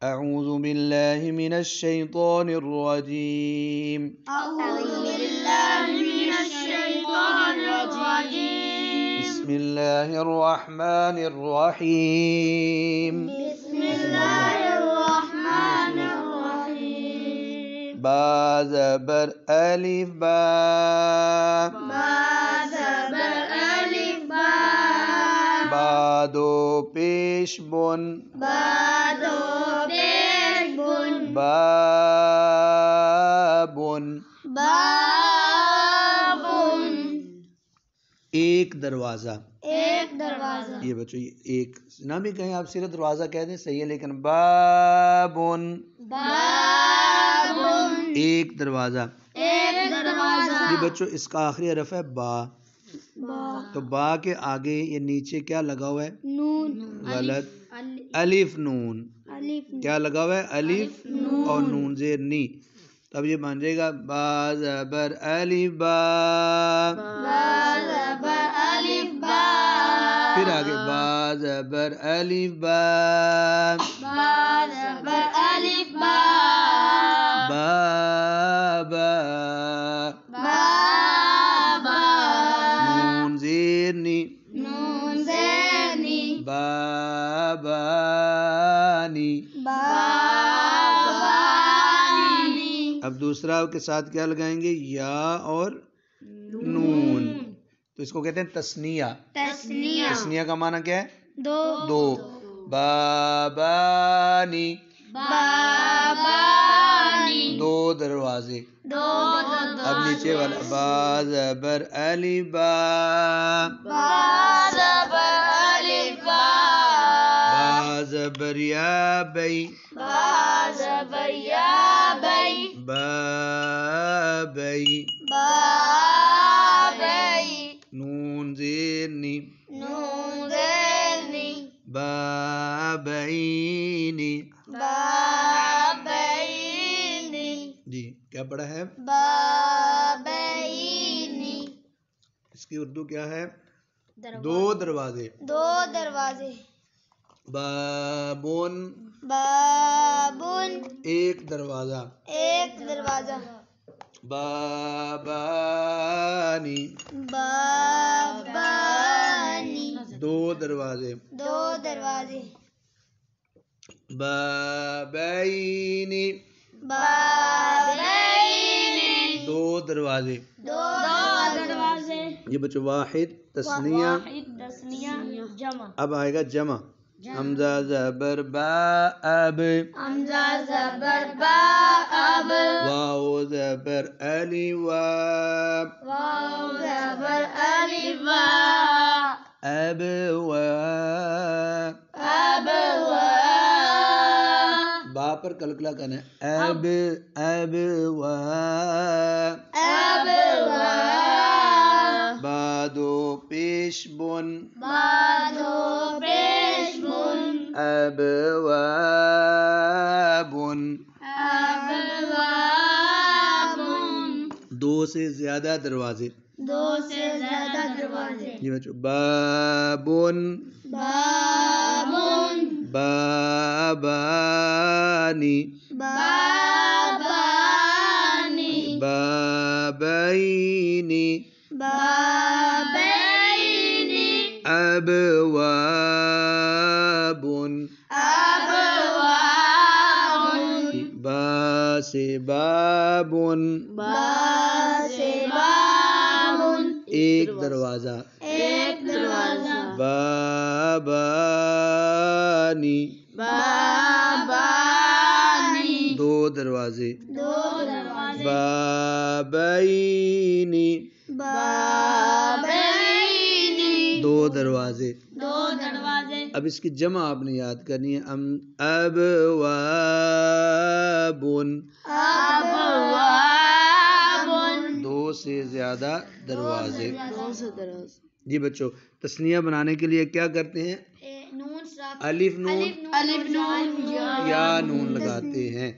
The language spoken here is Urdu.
اعوذ باللہ من الشیطان الرجیم أعوذ بالله من الشيطان الرجيم بسم اللہ الرحمن الرحیم بسم الله الرحمن الرحيم با زبر الف با با زبر ألف با بادو پیش بن بادو پیش بن بابن باب ایک دروازہ. ایک دروازہ یہ بچوں یہ ایک نہ بھی کہیں آپ صرف دروازہ کہہ دیں صحیح ہے، لیکن بابن باب ایک دروازہ. ایک دروازہ یہ بچوں اس کا آخری حرف ہے با. با تو با کے آگے یہ نیچے کیا لگا ہوا ہے؟ نون غلط. الف نون. الف کیا لگا ہوا ہے؟ الف اور نون زیر نی. تو اب یہ بن جائے گا با زبر الف با. با زبر الف با پھر آگے با زبر الف با. با زبر الف با بابا بابا نون زیر نی. نون زینی بابانی. بابانی اب دوسرا کے ساتھ کیا لگائیں گے؟ یا اور نون. تو اس کو کہتے ہیں تثنیہ. تثنیہ تثنیہ کا معنی کیا ہے؟ دو دو. بابانی بابانی دو دروازے. دو اب نیچے والا با زبر الف با. با زبر الف با با زبر یا بی. با زبر یا بی با بی. بابی نون زیر نی. نون زینی بابینی. بابینی جی کیا پڑھا ہے؟ بابینی اس کی اردو کیا ہے؟ دو دروازے. دو دروازے بابن بابن ایک دروازہ. ایک دروازہ بابانی بابانی دو دروازے. دو دروازے بابینی بابینی دو دروازے. دو دروازے یہ بچوں واحد تثنیہ. تثنیہ جمع اب آئے گا جمع. حمزہ زبر با اب. حمزہ زبر با اب واو زبر علی وا. واو زبر الف وا اب وا. اب وا با پر کلکلا کرنا ہے. اب اب وا. اب وا بادو پیش بن. بادو پیش بن اب وا بن. اب وا بن دو سے زیادہ دروازے. دو سے زیادہ دروازے یہ بچوں بابن بابن بابانی بابانی بابینی بابینی ابواب. ابواب با سے بابن با سے بابن ایک دروازہ. ایک دروازہ بابانی بابانی دو دروازے. دو دروازے بابینی بابینی دو دروازے. دو دروازے اب اس کی جمع آپ نے یاد کرنی ہے. ابوابن ابواب دو سے زیادہ دروازے. جی بچوں تثنیہ بنانے کے لیے کیا کرتے ہیں؟ نون الف نون الف نون یا نون لگاتے ہیں.